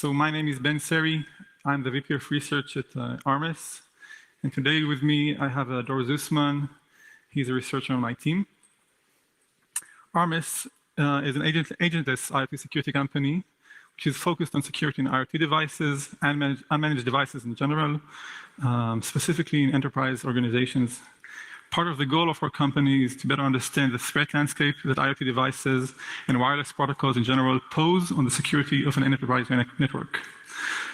So my name is Seri. I'm the VP of Research at Armis. And today with me, I have Dor Zusman. He's a researcher on my team. Armis is an agentless IoT security company, which is focused on security in IoT devices and unmanaged devices in general, specifically in enterprise organizations. Part of the goal of our company is to better understand the threat landscape that IoT devices and wireless protocols in general pose on the security of an enterprise network.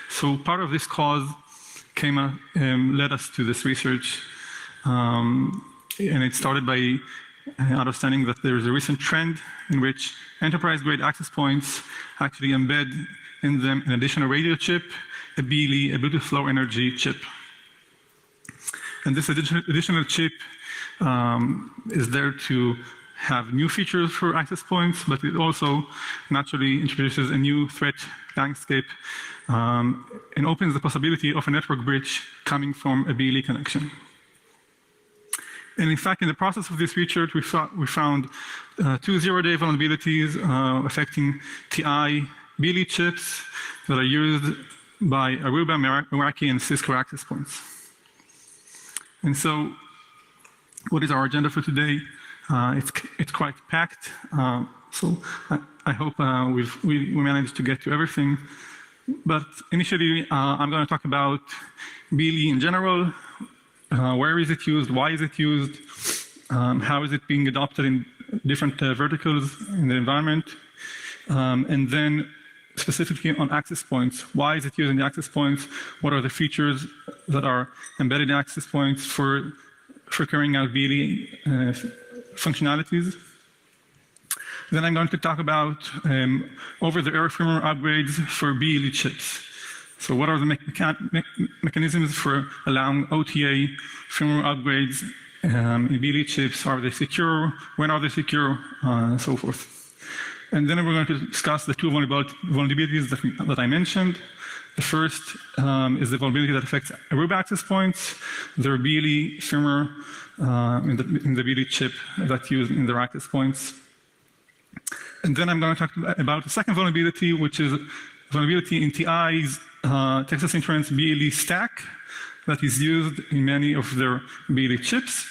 So part of this cause led us to this research, and it started by understanding that there is a recent trend in which enterprise-grade access points actually embed in them an additional radio chip, a BLE, a Bluetooth Low Energy chip. And this additional chip is there to have new features for access points, but it also naturally introduces a new threat landscape and opens the possibility of a network breach coming from a BLE connection. And in fact, in the process of this research, we found two zero-day vulnerabilities affecting TI BLE chips that are used by Aruba, Meraki, and Cisco access points. And so, what is our agenda for today? It's quite packed, so I hope we managed to get to everything. But initially, I'm going to talk about BLE in general. Where is it used? Why is it used? How is it being adopted in different verticals in the environment? And then specifically on access points. Why is it used in the access points? What are the features that are embedded in access points for carrying out BLE functionalities? Then I'm going to talk about over-the-air firmware upgrades for BLE chips. So what are the mechanisms for allowing OTA firmware upgrades in BLE chips? Are they secure? When are they secure? And so forth. And then we're going to discuss the two vulnerabilities that I mentioned. The first is the vulnerability that affects Aruba access points, their BLE firmware in the BLE chip that's used in their access points. And then I'm going to talk about the second vulnerability, which is vulnerability in TI's Texas Instruments BLE stack that is used in many of their BLE chips.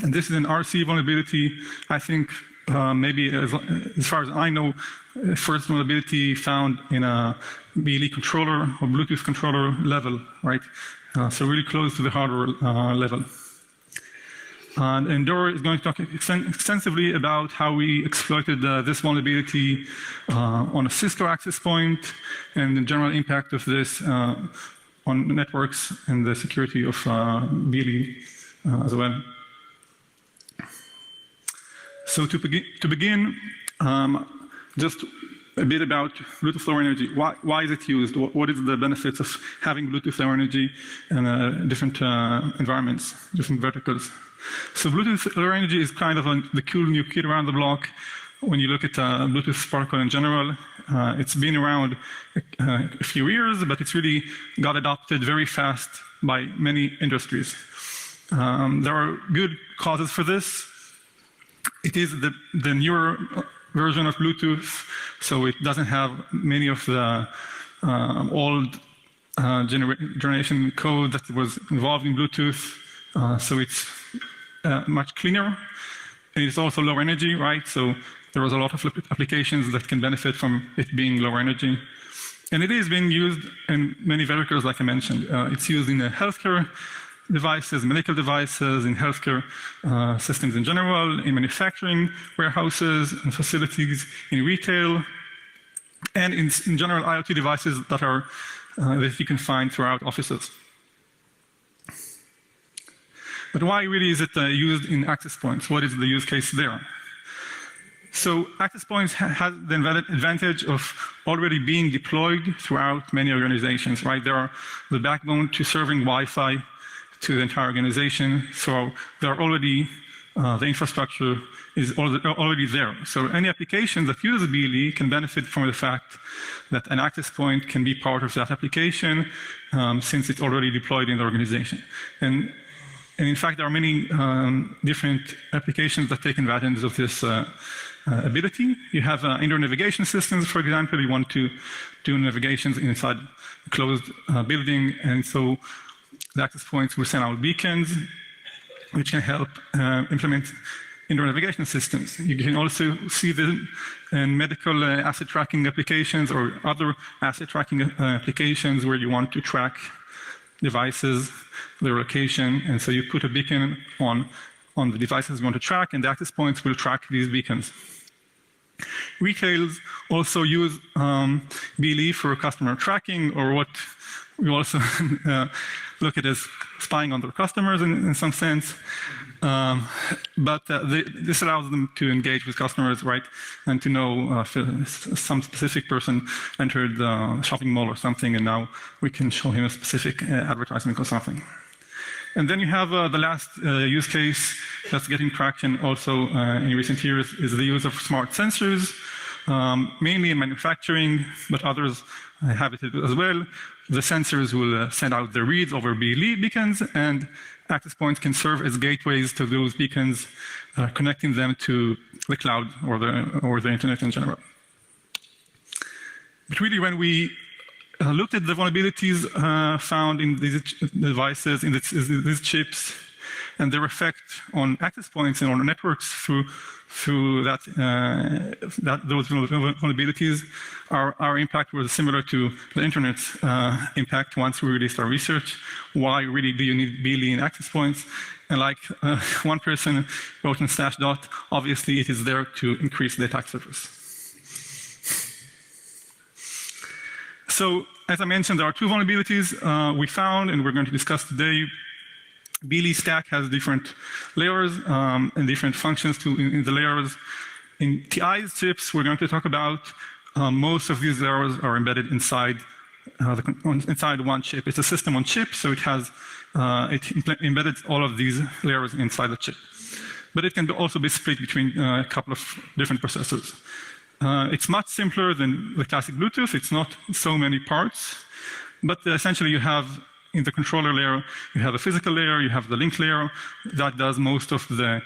And this is an RC vulnerability. I think maybe as far as I know, first vulnerability found in a BLE controller or Bluetooth controller level, right? So really close to the hardware level. And Dor is going to talk extensively about how we exploited this vulnerability on a Cisco access point and the general impact of this on networks and the security of BLE as well. So to begin, just a bit about Bluetooth Low Energy. Why is it used? What is the benefits of having Bluetooth Low Energy in different environments, different verticals? So Bluetooth Low Energy is kind of the cool new kid around the block. When you look at Bluetooth protocol in general, it's been around a few years, but it's really got adopted very fast by many industries. There are good causes for this. It is the newer version of Bluetooth, so it doesn't have many of the old generation code that was involved in Bluetooth, so it's much cleaner. And it's also low energy, right? So there was a lot of applications that can benefit from it being low energy. And it is being used in many verticals, like I mentioned. It's used in healthcare devices, medical devices, in healthcare systems in general, in manufacturing warehouses and facilities, in retail, and in general IoT devices that you can find throughout offices. But why really is it used in access points? What is the use case there? So access points has the advantage of already being deployed throughout many organizations, right? They are the backbone to serving Wi-Fi to the entire organization. So they're already, the infrastructure is already there. So any application that uses BLE can benefit from the fact that an access point can be part of that application since it's already deployed in the organization. And in fact, there are many different applications that take advantage of this ability. You have indoor navigation systems, for example. You want to do navigations inside a closed building, and so the access points will send out beacons, which can help implement indoor navigation systems. You can also see them in medical asset tracking applications or other asset tracking applications where you want to track devices, their location, and so you put a beacon on the devices you want to track, and the access points will track these beacons. Retailers also use BLE for customer tracking, or what we also look at as spying on their customers in some sense. This allows them to engage with customers, right, and to know if some specific person entered the shopping mall or something, and now we can show him a specific advertisement or something. And then you have the last use case that's getting traction also in recent years is the use of smart sensors, mainly in manufacturing, but others have it as well. The sensors will send out the reads over BLE beacons, and access points can serve as gateways to those beacons, connecting them to the cloud or the internet in general. But really, when we looked at the vulnerabilities found in these devices, in these chips, and their effect on access points and on networks through those vulnerabilities, our impact was similar to the internet's impact once we released our research. Why really do you need BLE in access points? And like one person wrote in Slashdot, obviously it is there to increase the attack surface. So, as I mentioned, there are two vulnerabilities we found, and we're going to discuss today. BLE stack has different layers and different functions in the layers. In TI's chips, we're going to talk about most of these layers are embedded inside one chip. It's a system on chip, so it embedded all of these layers inside the chip. But it can also be split between a couple of different processors. It's much simpler than the classic Bluetooth. It's not so many parts, but essentially you have in the controller layer, you have a physical layer, you have the link layer that does most of the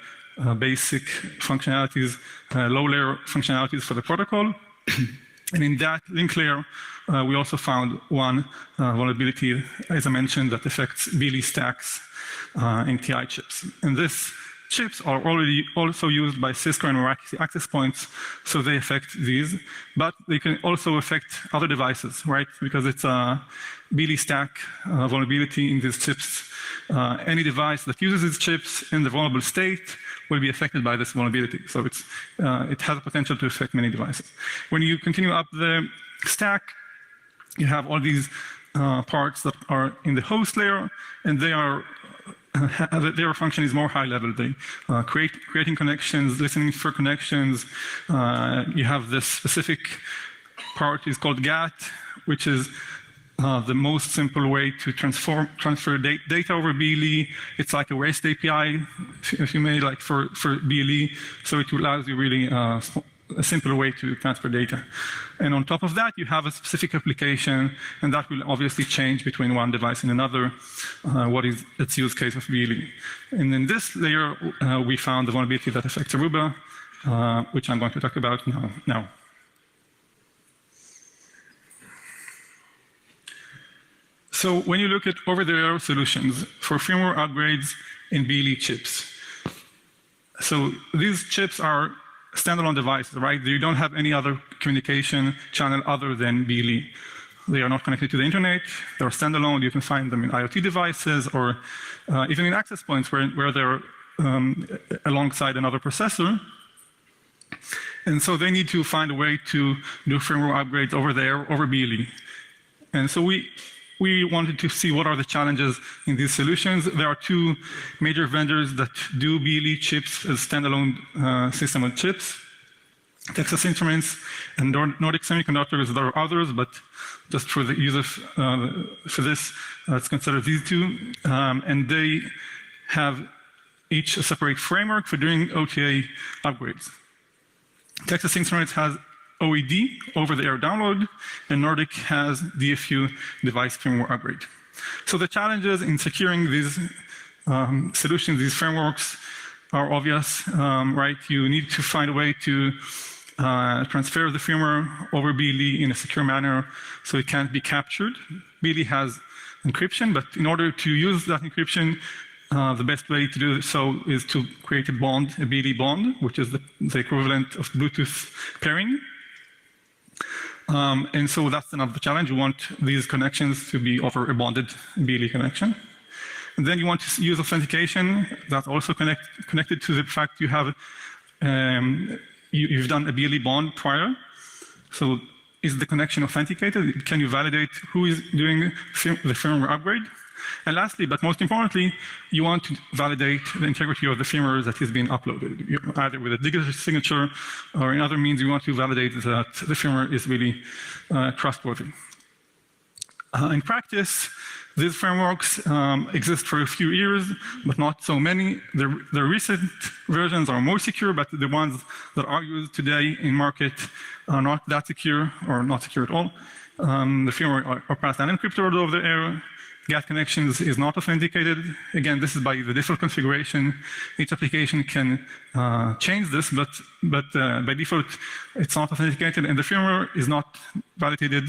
basic functionalities, low-layer functionalities for the protocol. And in that link layer, we also found one vulnerability, as I mentioned, that affects BLE stacks in TI chips. And these chips are already also used by Cisco and Meraki access points, so they affect these. But they can also affect other devices, right? Because it's a BLE stack vulnerability in these chips. Any device that uses these chips in the vulnerable state will be affected by this vulnerability. So it has a potential to affect many devices. When you continue up the stack, you have all these parts that are in the host layer, and their function is more high level. They creating connections, listening for connections. You have this specific part is called GAT, which is the most simple way to transfer data over BLE. It's like a REST API, if you may, like for BLE. So it allows you really a simpler way to transfer data. And on top of that, you have a specific application, and that will obviously change between one device and another, what is its use case of BLE. And in this layer, we found the vulnerability that affects Aruba, which I'm going to talk about now. So when you look at over-the-air solutions for firmware upgrades in BLE chips, so these chips are standalone devices, right? You don't have any other communication channel other than BLE. They are not connected to the internet. They're standalone. You can find them in IoT devices or even in access points where they're alongside another processor. And so they need to find a way to do firmware upgrades over there, over BLE. And so we wanted to see what are the challenges in these solutions. There are two major vendors that do BLE chips as standalone system on chips, Texas Instruments and Nordic Semiconductors. There are others, but just for the use of for this, let's consider these two. And they have each a separate framework for doing OTA upgrades. Texas Instruments has OED, over-the-air download, and Nordic has DFU, device firmware upgrade. So the challenges in securing these solutions, these frameworks, are obvious, right? You need to find a way to transfer the firmware over BLE in a secure manner so it can't be captured. BLE has encryption, but in order to use that encryption, the best way to do so is to create a bond, a BLE bond, which is the equivalent of Bluetooth pairing. And so that's another challenge. You want these connections to be over a bonded BLE connection. And then you want to use authentication. That's also connected to the fact you have you've done a BLE bond prior. So is the connection authenticated? Can you validate who is doing the firmware upgrade? And lastly, but most importantly, you want to validate the integrity of the firmware that is being uploaded, either with a digital signature or in other means you want to validate that the firmware is really trustworthy. In practice, these frameworks exist for a few years, but not so many. The recent versions are more secure, but the ones that are used today in market are not that secure or not secure at all. The firmware are passed unencrypted over the air. GATT connections is not authenticated. Again, this is by the default configuration. Each application can change this, but by default, it's not authenticated, and the firmware is not validated.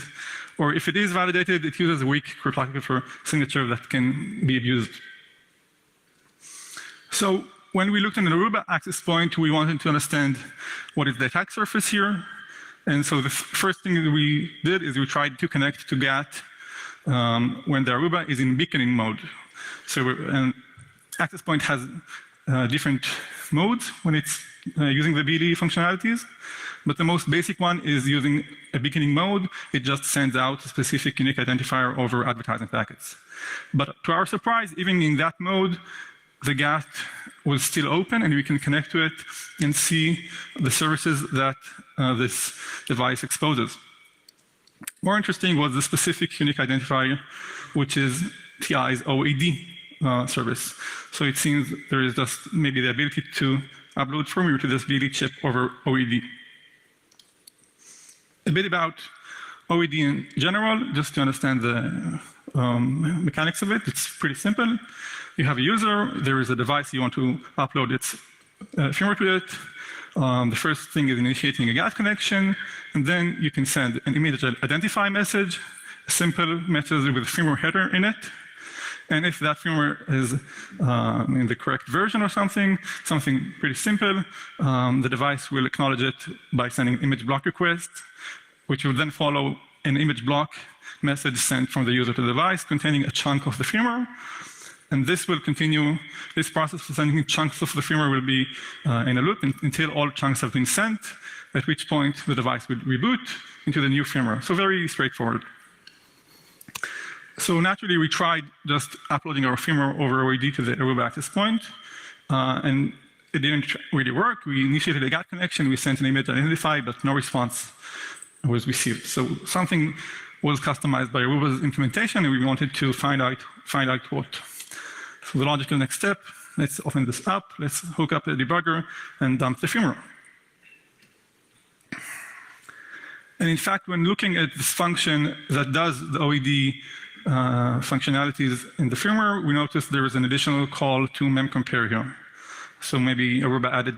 Or if it is validated, it uses a weak cryptographic signature that can be abused. So when we looked at an Aruba access point, we wanted to understand what is the attack surface here. And so the first thing that we did is we tried to connect to GATT when the Aruba is in beaconing mode. So an access point has different modes when it's using the BLE functionalities, but the most basic one is using a beaconing mode. It just sends out a specific unique identifier over advertising packets. But to our surprise, even in that mode, the GATT was still open and we can connect to it and see the services that this device exposes. More interesting was the specific unique identifier, which is TI's OED service. So it seems there is just maybe the ability to upload firmware to this BLE chip over OED. A bit about OED in general, just to understand the mechanics of it. It's pretty simple. You have a user, there is a device you want to upload its firmware to it. The first thing is initiating a GATT connection, and then you can send an image identify message, a simple message with a firmware header in it. And if that firmware is in the correct version or something pretty simple, the device will acknowledge it by sending an image block request, which will then follow an image block message sent from the user to the device containing a chunk of the firmware. And this will continue, this process for sending chunks of the firmware will be in a loop until all chunks have been sent, at which point the device will reboot into the new firmware. So very straightforward. So naturally, we tried just uploading our firmware over OED to the Aruba access point, and it didn't really work. We initiated a GATT connection, we sent an image identify, but no response was received. So something was customized by Aruba's implementation, and we wanted to find out what. So the logical next step, let's open this up, let's hook up the debugger and dump the firmware. And in fact, when looking at this function that does the OED functionalities in the firmware, we noticed there is an additional call to memcompare here. So maybe Aruba added,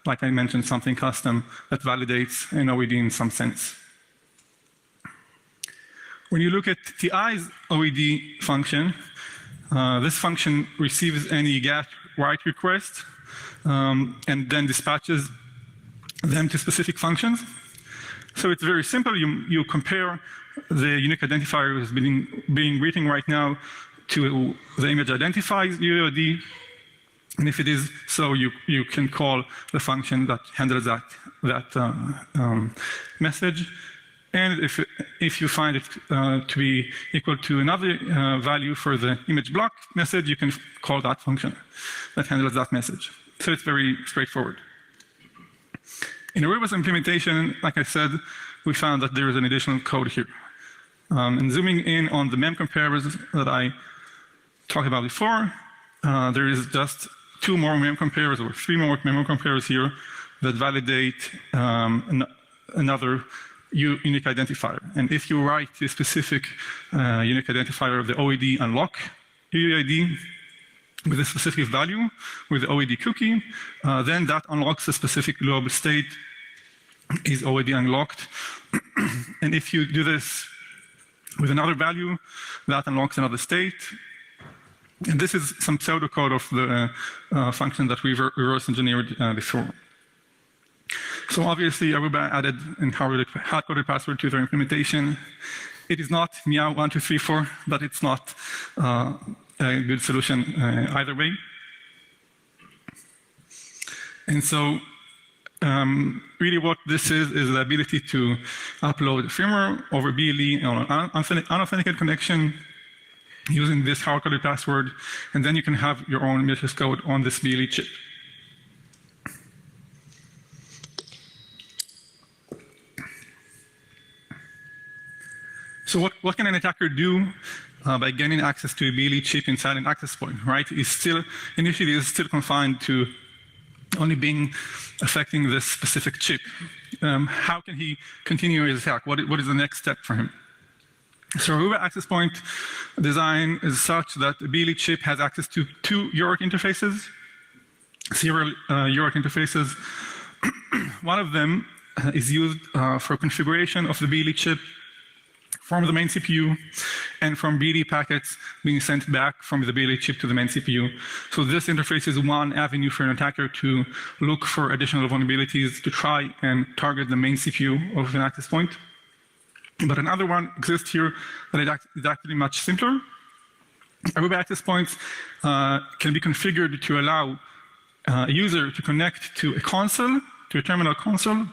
like I mentioned, something custom that validates an OED in some sense. When you look at TI's OED function, this function receives any GATT write request and then dispatches them to specific functions. So it's very simple. You compare the unique identifier that's being written right now to the image identifies UID. And if it is so, you can call the function that handles that message. And if you find it to be equal to another value for the image block message, you can call that function that handles that message. So it's very straightforward. In Aruba's implementation, like I said, we found that there is an additional code here. And zooming in on the memcompares that I talked about before, there is just 2 more memcompares or 3 more memcompares here that validate another unique identifier. And if you write a specific unique identifier of the OED unlock UID, with a specific value, with the OED cookie, then that unlocks a specific global state, is already unlocked. And if you do this with another value, that unlocks another state. And this is some pseudocode of the function that we reverse engineered before. So obviously, Aruba added and hard-coded password to their implementation. It is not meow 1, 2, 3, 4, but it's not a good solution either way. And so really what this is the ability to upload firmware over BLE on an unauthenticated connection using this hard-coded password, and then you can have your own malicious code on this BLE chip. So what can an attacker do by gaining access to a BLE chip inside an access point, right? Initially is still confined to only being affecting this specific chip. How can he continue his attack? What is the next step for him? So Aruba access point design is such that the BLE chip has access to 2 UART interfaces, serial UART interfaces. One of them is used for configuration of the BLE chip from the main CPU and from BLE packets being sent back from the BLE chip to the main CPU. So this interface is one avenue for an attacker to look for additional vulnerabilities to try and target the main CPU of an access point. But another one exists here that is actually much simpler. Aruba access points can be configured to allow a user to connect to a console, to a terminal console,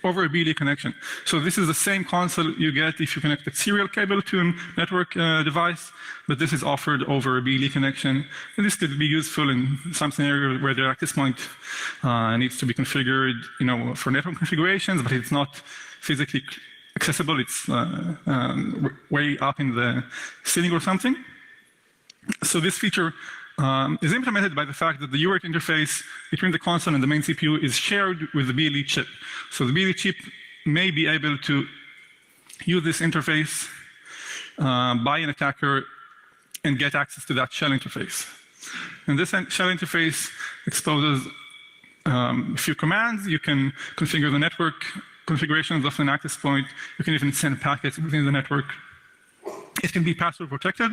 over a BLE connection. So this is the same console you get if you connect a serial cable to a network device, but this is offered over a BLE connection. And this could be useful in some scenarios where the access point needs to be configured, for network configurations, but it's not physically accessible. It's way up in the ceiling or something. So this feature is implemented by the fact that the UART interface between the console and the main CPU is shared with the BLE chip. So the BLE chip may be able to use this interface by an attacker and get access to that shell interface. And this shell interface exposes a few commands. You can configure the network configurations of an access point. You can even send packets within the network. It can be password protected,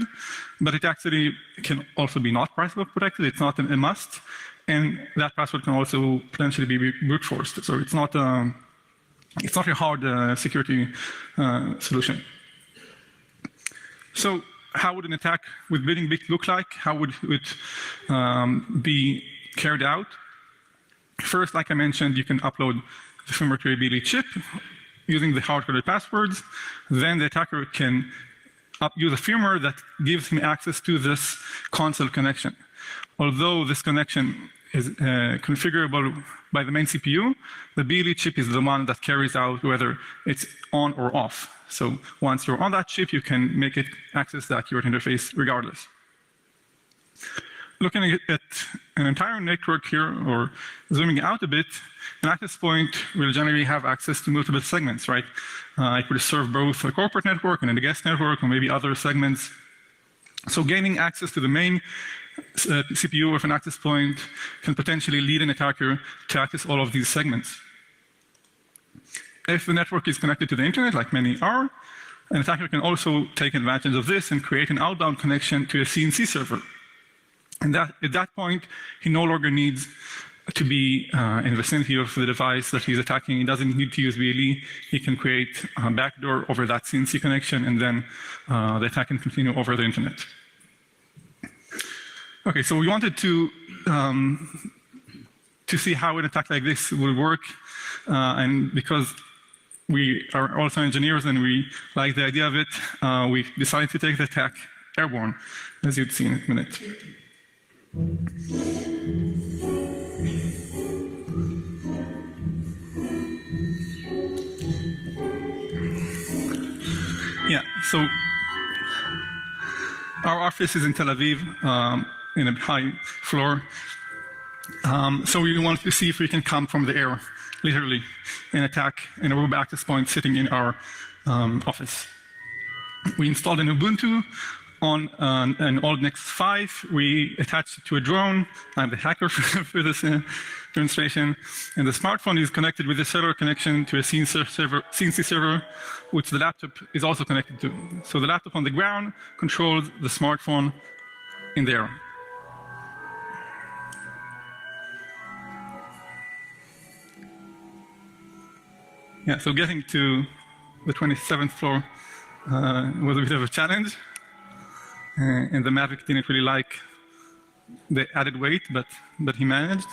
but it actually can also be not password protected. It's not a must, and that password can also potentially be brute forced. So it's not a hard security solution. So how would an attack with BLEEDINGBIT look like? How would it be carried out? First, like I mentioned, you can upload the firmware to a BLE chip using the hard-coded passwords. Then the attacker can use a firmware that gives him access to this console connection. Although this connection is configurable by the main CPU, the BLE chip is the one that carries out whether it's on or off. So once you're on that chip, you can make it access that UART interface regardless. Looking at an entire network here, or zooming out a bit, an access point will generally have access to multiple segments, right? It could serve both a corporate network and a guest network, or maybe other segments. So gaining access to the main CPU of an access point can potentially lead an attacker to access all of these segments. If the network is connected to the internet, like many are, an attacker can also take advantage of this and create an outbound connection to a CNC server. And at that point, he no longer needs to be in the vicinity of the device that he's attacking. He doesn't need to use BLE. He can create a backdoor over that CNC connection, and then the attack can continue over the internet. Okay, so we wanted to see how an attack like this will work, and because we are also engineers and we like the idea of it, we decided to take the attack airborne, as you'd see in a minute. Yeah, so our office is in Tel Aviv, in a high floor. So we wanted to see if we can come from the air, literally, and attack an Aruba access point sitting in our office. We installed an Ubuntu on an old Nexus 5. We attached it to a drone. I'm the hacker for this demonstration. And the smartphone is connected with a cellular connection to a CNC server, which the laptop is also connected to. So the laptop on the ground controls the smartphone in the air. Yeah, so getting to the 27th floor was a bit of a challenge. And the Mavic didn't really like the added weight, but he managed.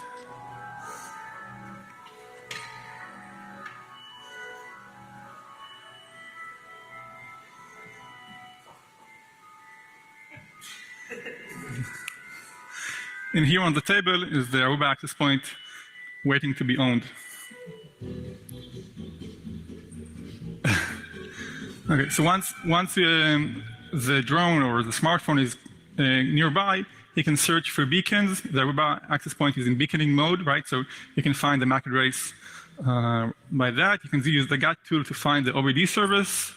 And here on the table is the Aruba access point waiting to be owned. Okay, so once the drone or the smartphone is nearby, you can search for beacons. The Aruba access point is in beaconing mode, right? So you can find the MAC address by that. You can use the GAT tool to find the OBD service.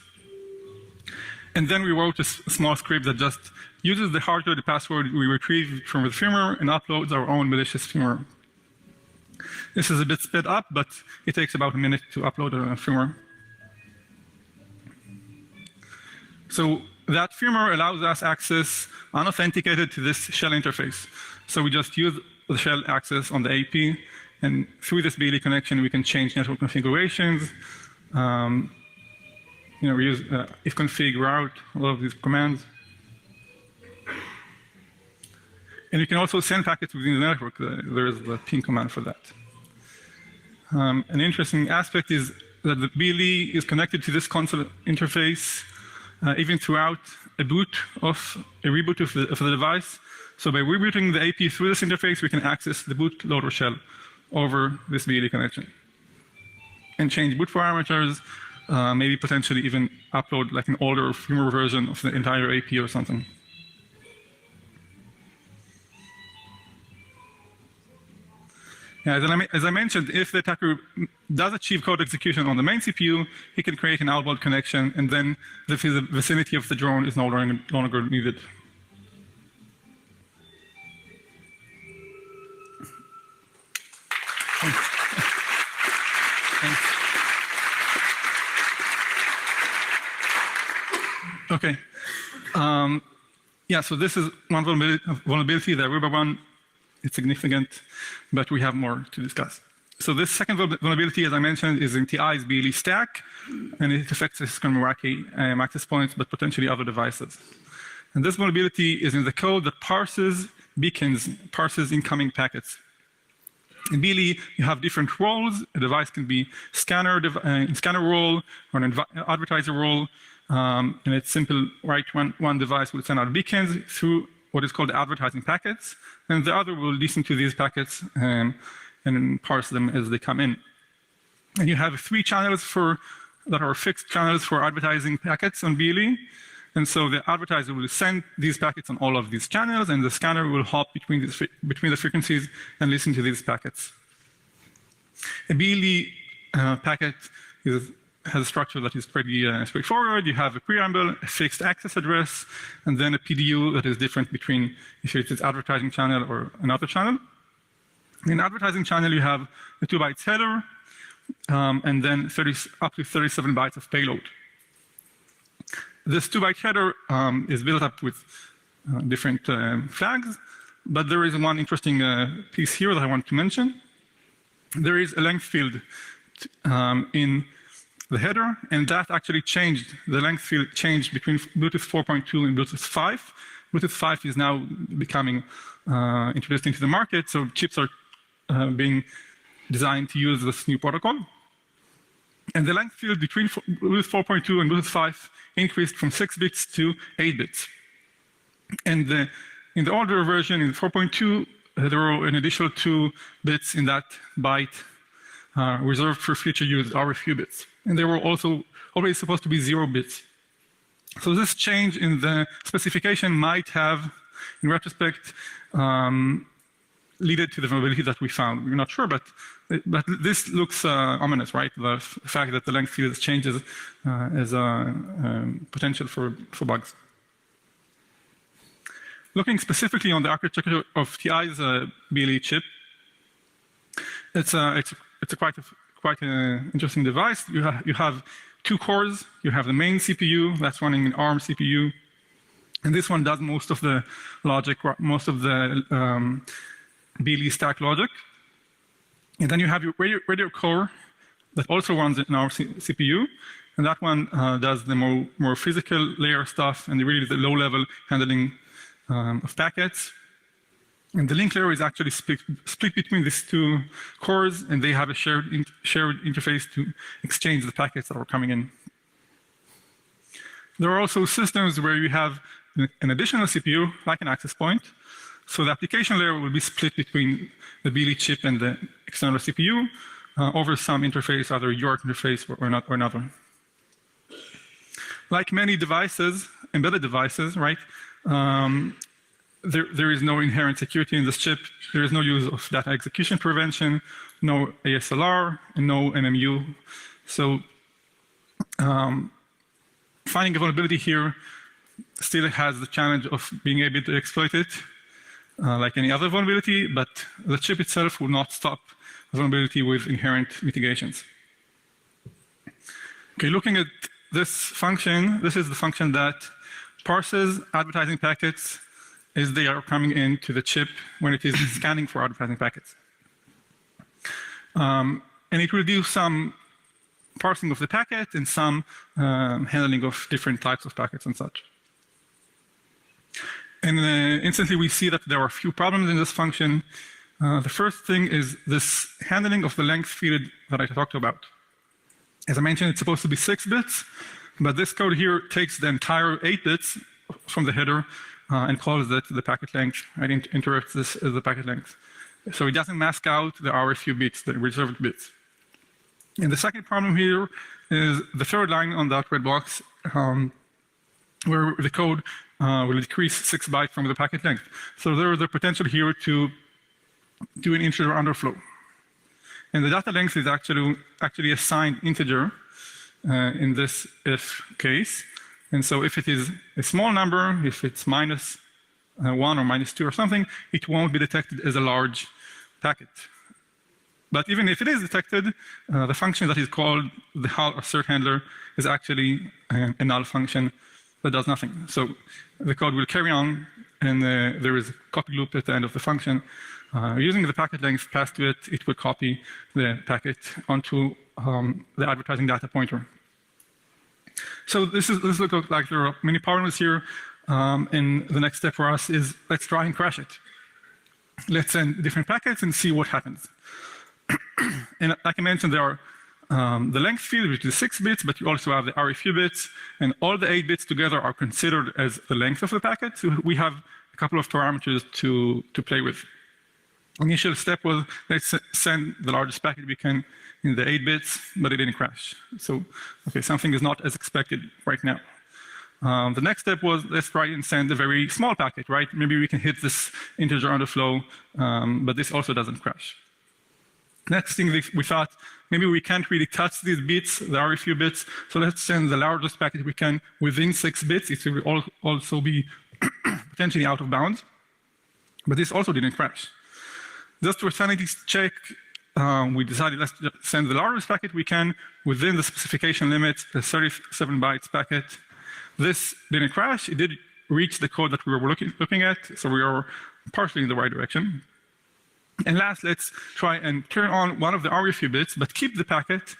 And then we wrote a small script that just uses the hardware, the password we retrieved from the firmware, and uploads our own malicious firmware. This is a bit sped up, but it takes about a minute to upload a firmware. So that firmware allows us access unauthenticated to this shell interface. So we just use the shell access on the AP, and through this BLE connection, we can change network configurations. We use ifconfig, route, all of these commands. And you can also send packets within the network. There is the ping command for that. An interesting aspect is that the BLE is connected to this console interface even throughout a reboot of the device. So by rebooting the AP through this interface, we can access the bootloader shell over this BLE connection and change boot parameters, maybe potentially even upload like an older firmware version of the entire AP or something. As I mentioned, if the attacker does achieve code execution on the main CPU, he can create an outbound connection, and then the vicinity of the drone is no longer needed. Okay. Yeah, so this is one vulnerability, the Aruba one. It's significant, but we have more to discuss. So this second vulnerability, as I mentioned, is in TI's BLE stack, and it affects Cisco Meraki access points, but potentially other devices. And this vulnerability is in the code that parses beacons, parses incoming packets. In BLE, you have different roles. A device can be scanner role or an advertiser role, and it's simple, right? One device will send out beacons through what is called advertising packets, and the other will listen to these packets and parse them as they come in. And you have 3 channels that are fixed channels for advertising packets on BLE. And so the advertiser will send these packets on all of these channels, and the scanner will hop between the frequencies and listen to these packets. A BLE packet has a structure that is pretty straightforward. You have a preamble, a fixed access address, and then a PDU that is different between if it's advertising channel or another channel. In advertising channel, you have a 2 bytes header, and then up to 37 bytes of payload. This 2 byte header is built up with different flags, but there is one interesting piece here that I want to mention. There is a length field in the header, and that actually changed. The length field changed between Bluetooth 4.2 and Bluetooth 5. Bluetooth 5 is now becoming introduced into the market, so chips are being designed to use this new protocol. And the length field between Bluetooth 4.2 and Bluetooth 5 increased from 6 bits to 8 bits. And in the older version, in 4.2, there were an additional 2 bits in that byte reserved for future use, RFU bits. And they were also always supposed to be 0 bits. So this change in the specification might have, in retrospect, led to the vulnerability that we found. We're not sure, but this looks ominous, right? The fact that the length field changes as a potential for bugs. looking specifically on the architecture of TI's BLE chip, it's quite an interesting device. You have 2 cores. You have the main CPU that's running an ARM CPU, and this one does most of the logic, most of the BLE stack logic. And then you have your radio core that also runs in our CPU, and that one does the more physical layer stuff and really the low-level handling of packets. And the link layer is actually split between these 2 cores, and they have a shared interface to exchange the packets that are coming in. There are also systems where you have an additional CPU, like an access point. So the application layer will be split between the BLE chip and the external CPU over some interface, either UART interface or another. Like many devices, embedded devices, right? There is no inherent security in this chip. There is no use of data execution prevention, no ASLR, and no MMU. So finding a vulnerability here still has the challenge of being able to exploit it, like any other vulnerability, but the chip itself will not stop the vulnerability with inherent mitigations. Okay, looking at this function, this is the function that parses advertising packets as they are coming into the chip when it is scanning for advertising packets. And it will do some parsing of the packet and some handling of different types of packets and such. And instantly we see that there are a few problems in this function. The first thing is this handling of the length field that I talked about. As I mentioned, it's supposed to be 6 bits, but this code here takes the entire 8 bits from the header and calls it the packet length, and interprets this as the packet length. So it doesn't mask out the RFU bits, the reserved bits. And the second problem here is the third line on that red box, where the code will decrease 6 bytes from the packet length. So there is the potential here to do an integer underflow. And the data length is actually assigned integer in this if case. And so if it is a small number, if it's -1 or -2 or something, it won't be detected as a large packet. But even if it is detected, the function that is called the hull assert handler is actually a null function that does nothing. So the code will carry on, and there is a copy loop at the end of the function. Using the packet length passed to it, it will copy the packet onto the advertising data pointer. So this looks like there are many problems here, and the next step for us is let's try and crash it. Let's send different packets and see what happens. And like I mentioned, there are the length field, which is 6 bits, but you also have the RFU bits, and all the 8 bits together are considered as the length of the packet. So we have a couple of parameters to play with. Initial step was let's send the largest packet we can in the 8 bits, but it didn't crash. So, okay, something is not as expected right now. The next step was let's try and send a very small packet, right? Maybe we can hit this integer underflow, but this also doesn't crash. Next thing we thought, maybe we can't really touch these bits, the RFU bits, so let's send the largest packet we can within 6 bits. It will also be potentially out of bounds, but this also didn't crash. Just for sanity check, we decided let's send the largest packet we can within the specification limits, the 37 bytes packet. This didn't crash. It did reach the code that we were looking at, so we are partially in the right direction. And last, let's try and turn on one of the RFU bits, but keep the packet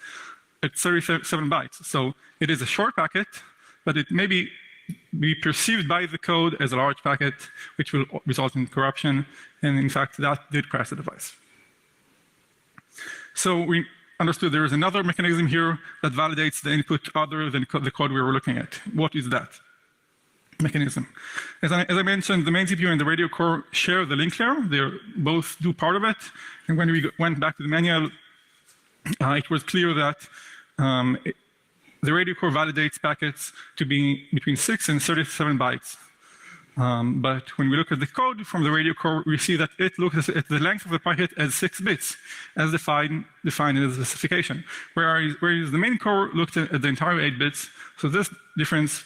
at 37 bytes. So it is a short packet, but it may be perceived by the code as a large packet, which will result in corruption. And in fact, that did crash the device. So we understood there is another mechanism here that validates the input other than the code we were looking at. What is that mechanism? As I mentioned, the main CPU and the radio core share the link layer. They both do part of it. And when we went back to the manual, it was clear that the radio core validates packets to be between 6 and 37 bytes. But when we look at the code from the radio core, we see that it looks at the length of the packet as 6 bits, as defined in the specification. Whereas the main core looked at the entire 8 bits. So this difference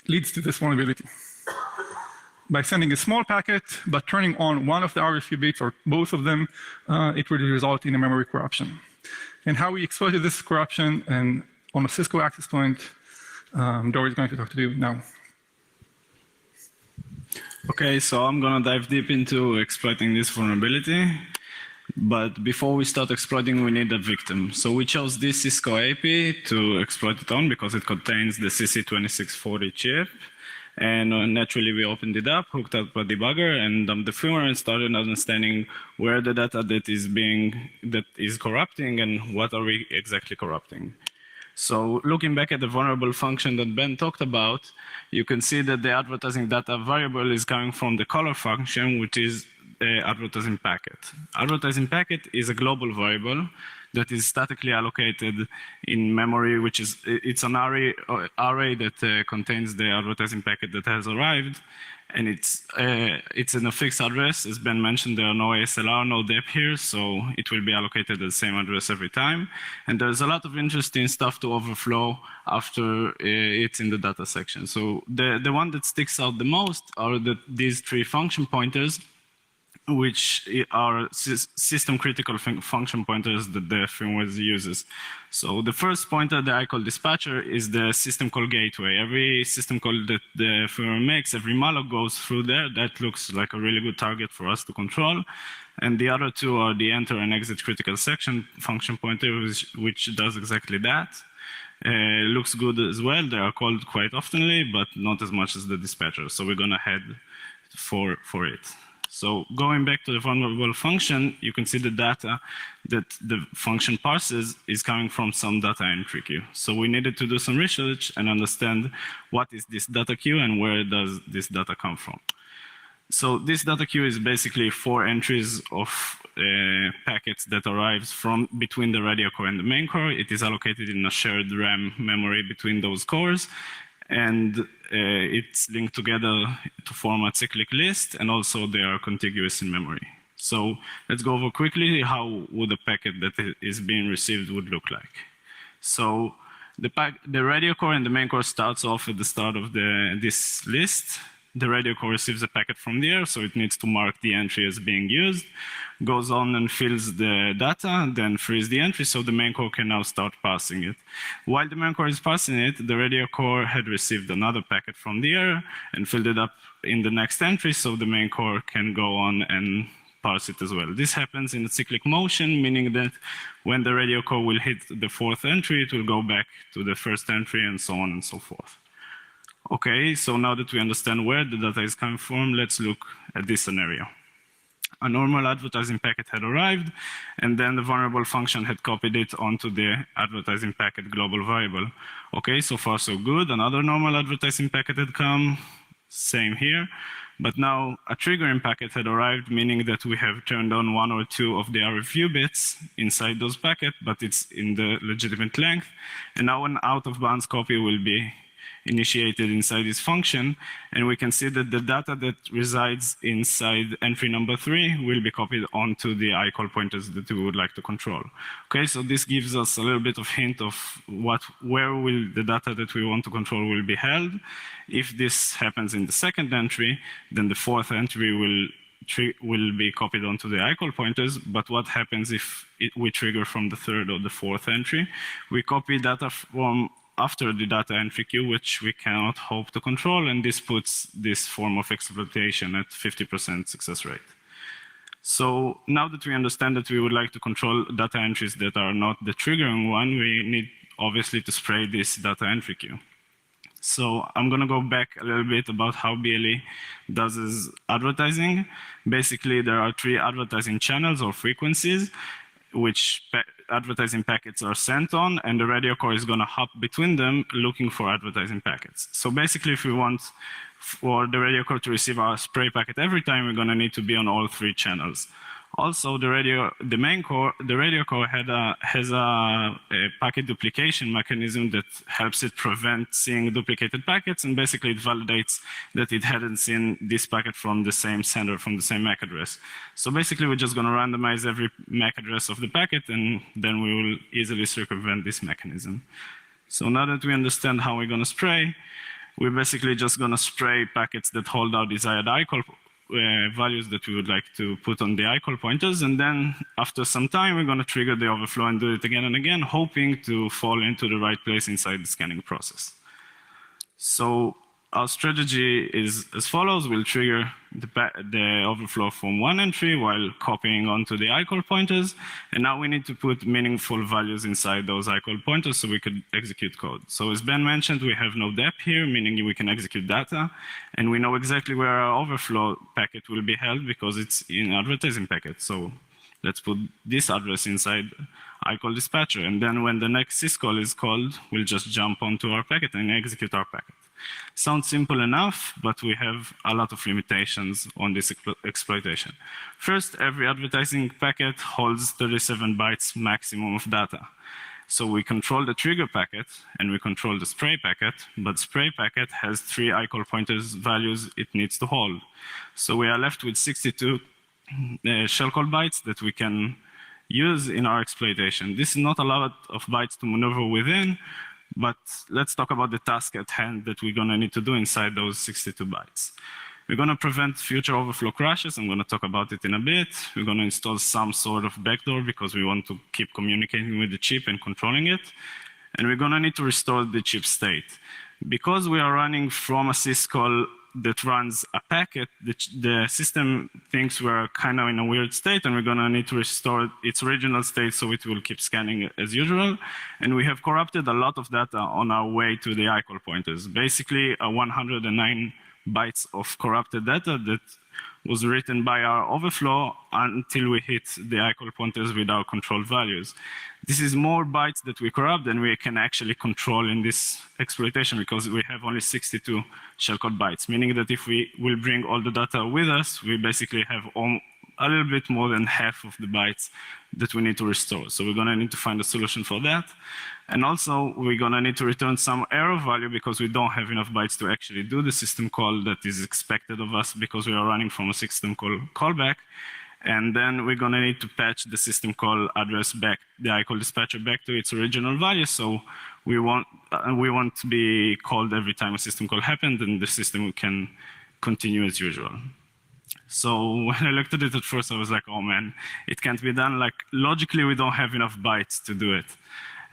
leads to this vulnerability. by sending a small packet, but turning on one of the RFU bits or both of them, it would result in a memory corruption. And how we exploited this corruption and on a Cisco access point, Dor is going to talk to you now. Okay, so I'm going to dive deep into exploiting this vulnerability. But before we start exploiting, we need a victim. So we chose this Cisco API to exploit it on because it contains the CC2640 chip. And naturally, we opened it up, hooked up a debugger, and dumped the firmware and started understanding where the data that is corrupting and what are we exactly corrupting. So looking back at the vulnerable function that Ben talked about, you can see that the advertising data variable is coming from the caller function, which is advertising packet. Advertising packet is a global variable that is statically allocated in memory, which is it's an array that contains the advertising packet that has arrived, and it's in a fixed address. As Ben mentioned, there are no ASLR, no dep here, so it will be allocated at the same address every time. And there's a lot of interesting stuff to overflow after it's in the data section. So the one that sticks out the most are these three function pointers, which are system critical function pointers that the firmware uses. So the first pointer that I call dispatcher is the system call gateway. Every system call that the firmware makes, every malloc goes through there. That looks like a really good target for us to control. And the other two are the enter and exit critical section function pointer, which does exactly that. Looks good as well. They are called quite oftenly, but not as much as the dispatcher. So we're gonna head for it. So going back to the vulnerable function, you can see the data that the function parses is coming from some data entry queue. So we needed to do some research and understand what is this data queue and where does this data come from. So this data queue is basically 4 entries of packets that arrives from between the radio core and the main core. It is allocated in a shared RAM memory between those cores. And it's linked together to form a cyclic list, and also they are contiguous in memory. So let's go over quickly how would a packet that is being received would look like. So the radio core and the main core starts off at the start of this list. The radio core receives a packet from the air, so it needs to mark the entry as being used, goes on and fills the data, then frees the entry, so the main core can now start parsing it. While the main core is parsing it, the radio core had received another packet from the air and filled it up in the next entry, so the main core can go on and parse it as well. This happens in a cyclic motion, meaning that when the radio core will hit the 4th entry, it will go back to the 1st entry and so on and so forth. Okay, so now that we understand where the data is coming from, let's look at this scenario. A normal advertising packet had arrived, and then the vulnerable function had copied it onto the advertising packet global variable. Okay, so far so good. Another normal advertising packet had come, same here. But now a triggering packet had arrived, meaning that we have turned on 1 or 2 of the RFU bits inside those packets, but it's in the legitimate length. And now an out-of-bounds copy will be initiated inside this function, and we can see that the data that resides inside entry number 3 will be copied onto the iCall pointers that we would like to control. Okay, so this gives us a little bit of hint of where will the data that we want to control will be held. If this happens in the 2nd entry, then the 4th entry will be copied onto the iCall pointers, but what happens if we trigger from the 3rd or the 4th entry? We copy data from after the data entry queue, which we cannot hope to control, and this puts this form of exploitation at 50% success rate. So now that we understand that we would like to control data entries that are not the triggering one, we need obviously to spray this data entry queue. So I'm going to go back a little bit about how BLE does its advertising. Basically, there are 3 advertising channels or frequencies which advertising packets are sent on, and the radio core is going to hop between them looking for advertising packets. So basically, if we want for the radio core to receive our spray packet every time, we're going to need to be on all 3 channels. Also, the radio core has a packet duplication mechanism that helps it prevent seeing duplicated packets, and basically it validates that it hadn't seen this packet from the same sender, from the same MAC address. So basically, we're just going to randomize every MAC address of the packet, and then we will easily circumvent this mechanism. So now that we understand how we're going to spray, we're basically just going to spray packets that hold our desired ICOL values that we would like to put on the ICOL pointers. And then after some time, we're going to trigger the overflow and do it again and again, hoping to fall into the right place inside the scanning process. So our strategy is as follows. We'll trigger the overflow from one entry while copying onto the ICOL pointers. And now we need to put meaningful values inside those ICOL pointers so we could execute code. So as Ben mentioned, we have no dep here, meaning we can execute data. And we know exactly where our overflow packet will be held because it's in advertising packet. So let's put this address inside ICOL dispatcher. And then when the next syscall is called, we'll just jump onto our packet and execute our packet. Sounds simple enough, but we have a lot of limitations on this exploitation. First, every advertising packet holds 37 bytes maximum of data. So we control the trigger packet and we control the spray packet, but spray packet has 3 ICOL pointers values it needs to hold. So we are left with 62 shellcode bytes that we can use in our exploitation. This is not a lot of bytes to maneuver within, but let's talk about the task at hand that we're going to need to do inside those 62 bytes. We're going to prevent future overflow crashes. I'm going to talk about it in a bit. We're going to install some sort of backdoor because we want to keep communicating with the chip and controlling it. And we're going to need to restore the chip state. Because we are running from a syscall that runs a packet, the system thinks we're kind of in a weird state, and we're going to need to restore its original state so it will keep scanning as usual. And we have corrupted a lot of data on our way to the ICOL pointers. Basically, 109 bytes of corrupted data that was written by our overflow until we hit the ICOL pointers with our controlled values. This is more bytes that we corrupt than we can actually control in this exploitation because we have only 62 shellcode bytes, meaning that if we will bring all the data with us, we basically have a little bit more than half of the bytes that we need to restore. So we're going to need to find a solution for that. And also, we're going to need to return some error value because we don't have enough bytes to actually do the system call that is expected of us because we are running from a system call callback. And then we're going to need to patch the system call address back, the ICOL dispatcher back to its original value. So we won't be called every time a system call happened, and the system can continue as usual. So when I looked at it at first, I was like, oh man, it can't be done. Like logically, we don't have enough bytes to do it.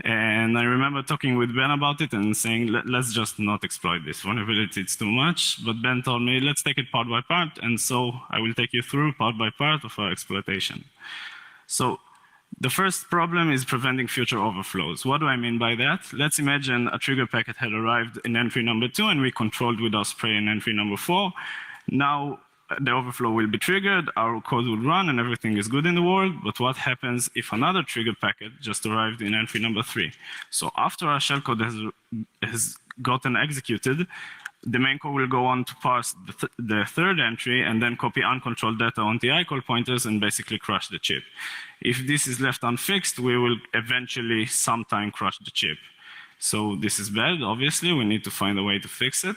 And I remember talking with Ben about it and saying, let's just not exploit this vulnerability, it's too much. But Ben told me, let's take it part by part. And so I will take you through part by part of our exploitation. So the first problem is preventing future overflows. What do I mean by that? Let's imagine a trigger packet had arrived in entry number 2 and we controlled with our spray in entry number 4. Now, the overflow will be triggered, our code will run, and everything is good in the world. But what happens if another triggered packet just arrived in entry number 3? So after our shellcode has gotten executed, the main code will go on to parse the third entry and then copy uncontrolled data on the ICOL pointers and basically crush the chip. If this is left unfixed, we will eventually sometime crush the chip. So this is bad, obviously. We need to find a way to fix it.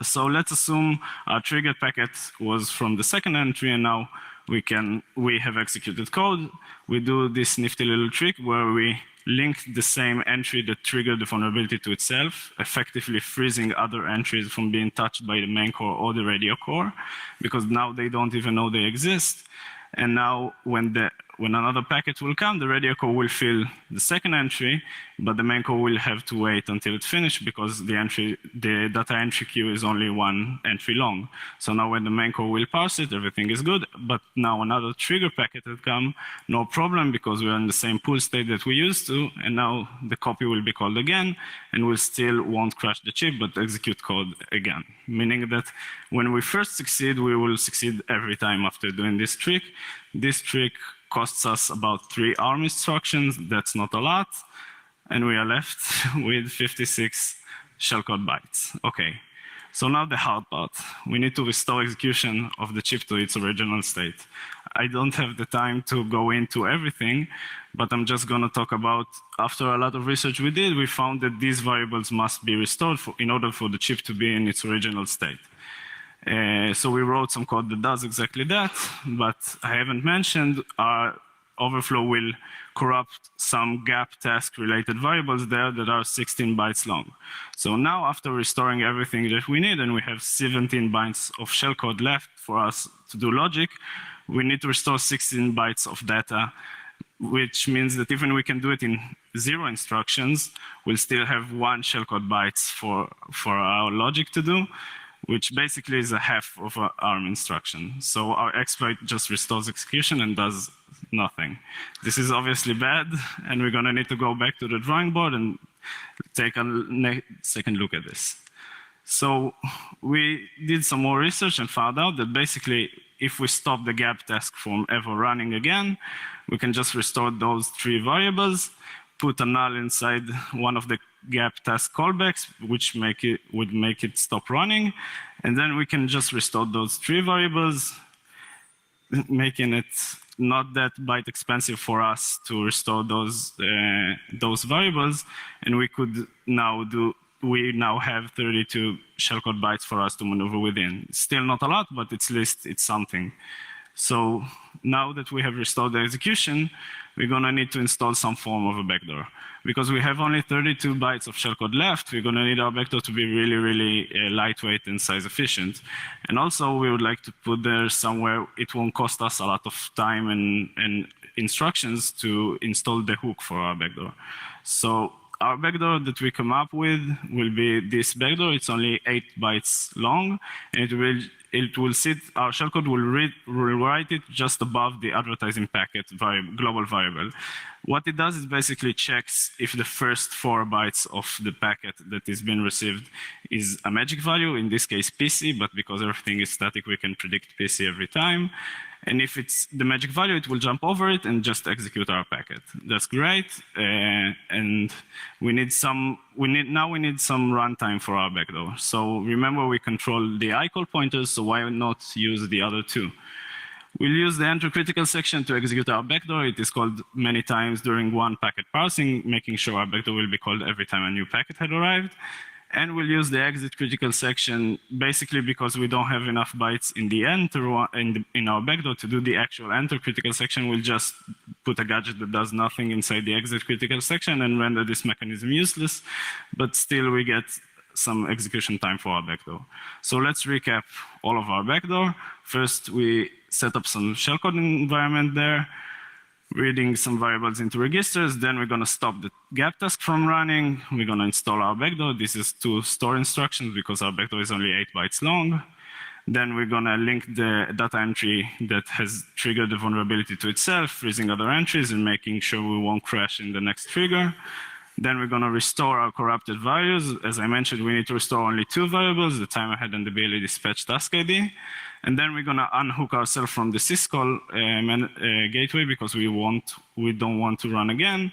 So let's assume our triggered packet was from the second entry, and now we have executed code. We do this nifty little trick where we link the same entry that triggered the vulnerability to itself, effectively freezing other entries from being touched by the main core or the radio core, because now they don't even know they exist. And now when another packet will come, the radio core will fill the second entry, but the main core will have to wait until it's finished because the data entry queue is only one entry long. So now when the main core will parse it, everything is good. But now another trigger packet will come, no problem, because we're in the same pool state that we used to. And now the copy will be called again, and we still won't crash the chip, but execute code again. Meaning that when we first succeed, we will succeed every time after doing this trick. This trick costs us about 3 Armis instructions. That's not a lot. And we are left with 56 shellcode bytes. Okay, so now the hard part. We need to restore execution of the chip to its original state. I don't have the time to go into everything, but I'm just going to talk about, after a lot of research we did, we found that these variables must be restored in order for the chip to be in its original state. So we wrote some code that does exactly that, but I haven't mentioned overflow will corrupt some gap task related variables there that are 16 bytes long. So now after restoring everything that we need, and we have 17 bytes of shellcode left for us to do logic, we need to restore 16 bytes of data, which means that even we can do it in 0 instructions, we'll still have 1 shellcode bytes for our logic to do, which basically is a half of our ARM instruction. So our exploit just restores execution and does nothing. This is obviously bad, and we're gonna need to go back to the drawing board and take a second look at this. So we did some more research and found out that basically if we stop the gap task from ever running again, we can just restore those 3 variables, put a null inside one of the gap task callbacks, which would make it stop running. And then we can just restore those 3 variables, making it not that byte expensive for us to restore those variables. And we now have 32 shellcode bytes for us to maneuver within. Still not a lot, but at least it's something. So now that we have restored the execution, we're gonna need to install some form of a backdoor. Because we have only 32 bytes of shellcode left, we're gonna need our backdoor to be really, really lightweight and size efficient. And also we would like to put there somewhere it won't cost us a lot of time and instructions to install the hook for our backdoor. So our backdoor that we come up with will be this backdoor. It's only 8 bytes long, and it will sit, our shellcode will write it just above the advertising packet global variable. What it does is basically checks if the first 4 bytes of the packet that is being received is a magic value, in this case PC, but because everything is static, we can predict PC every time. And if it's the magic value, it will jump over it and just execute our packet. That's great. And we need some runtime for our backdoor. So remember, we control the ICALL pointers, so why not use the other 2? We'll use the enter critical section to execute our backdoor. It is called many times during one packet parsing, making sure our backdoor will be called every time a new packet had arrived. And we'll use the exit critical section basically because we don't have enough bytes in the enter in our backdoor to do the actual enter critical section. We'll just put a gadget that does nothing inside the exit critical section and render this mechanism useless, but still we get some execution time for our backdoor. So let's recap all of our backdoor. First, we set up some shellcode environment there, reading some variables into registers. Then we're going to stop the gap task from running. We're going to install our backdoor. This is 2 store instructions because our backdoor is only 8 bytes long. Then we're going to link the data entry that has triggered the vulnerability to itself, freezing other entries and making sure we won't crash in the next trigger. Then we're going to restore our corrupted values. As I mentioned, we need to restore only 2 variables, the time ahead and the BLE dispatch task ID. And then we're going to unhook ourselves from the syscall gateway because we don't want to run again.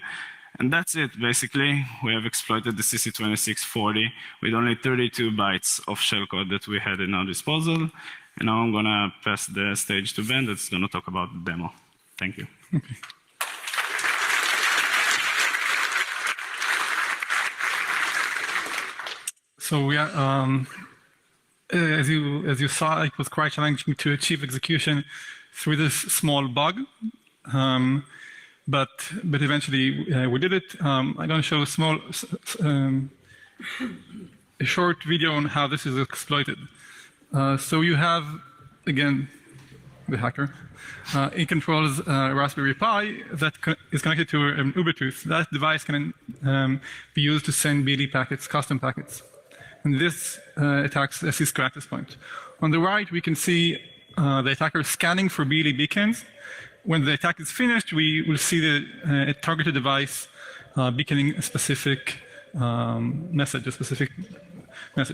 And that's it, basically. We have exploited the CC2640 with only 32 bytes of shellcode that we had in our disposal. And now I'm going to pass the stage to Ben that's going to talk about the demo. Thank you. Okay. So we are, as you saw, it was quite challenging to achieve execution through this small bug, but eventually we did it. I'm going to show a short video on how this is exploited. So you have, again, the hacker. It controls a Raspberry Pi that is connected to an Ubuntu. That device can be used to send BD packets, custom packets. And this attacks a Cisco access point. On the right, we can see the attacker scanning for BLE beacons. When the attack is finished, we will see the targeted device beaconing a specific message,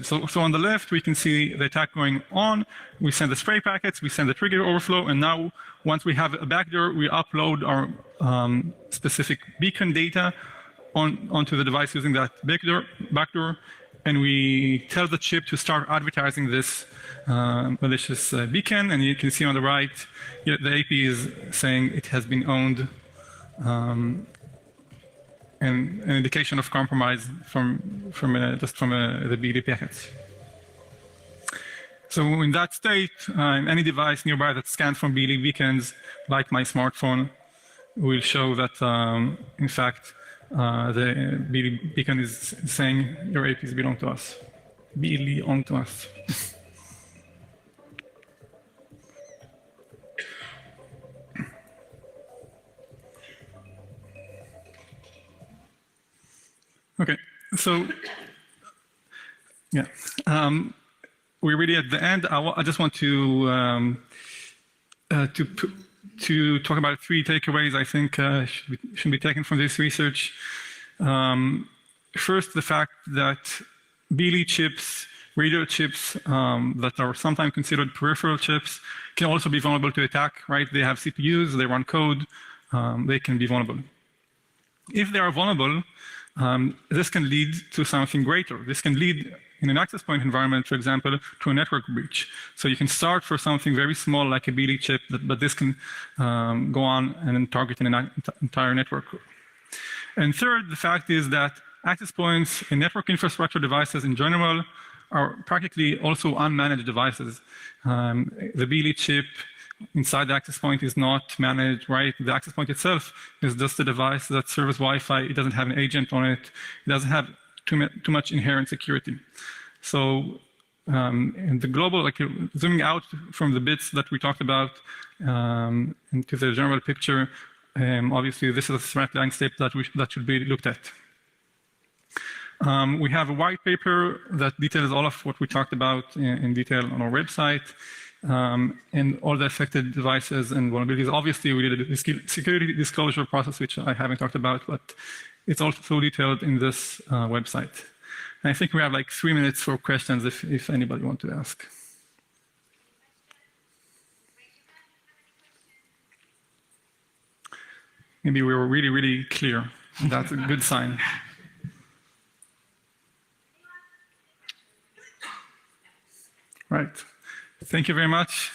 So on the left, we can see the attack going on. We send the spray packets, we send the trigger overflow, and now once we have a backdoor, we upload our specific beacon data onto the device using that backdoor. And we tell the chip to start advertising this malicious beacon. And you can see on the right, the AP is saying it has been owned, and an indication of compromise from the BD packets. So in that state, any device nearby that scans from BD beacons, like my smartphone, we'll show that, in fact, the BLE beacon is saying your APs belong to us. belong to us. Okay, so yeah, we're really at the end. I just want to talk about 3 takeaways I think should be taken from this research. First, the fact that BLE chips, radio chips that are sometimes considered peripheral chips can also be vulnerable to attack, right? They have CPUs, they run code, they can be vulnerable. If they are vulnerable, this can lead to something greater. This can lead, in an access point environment, for example, to a network breach. So you can start for something very small like a BLE chip, but this can go on and then target an entire network. And third, the fact is that access points and network infrastructure devices in general are practically also unmanaged devices. The BLE chip inside the access point is not managed, right? The access point itself is just a device that serves Wi-Fi. It doesn't have an agent on it. It doesn't have too much inherent security. So in the global, like zooming out from the bits that we talked about into the general picture, obviously this is a threat landscape that should be looked at. We have a white paper that details all of what we talked about in detail on our website. And all the affected devices and vulnerabilities. Obviously, we did a security disclosure process, which I haven't talked about, but it's also detailed in this website. And I think we have like 3 minutes for questions if anybody wants to ask. Maybe we were really, really clear. That's a good sign. Right. Thank you very much.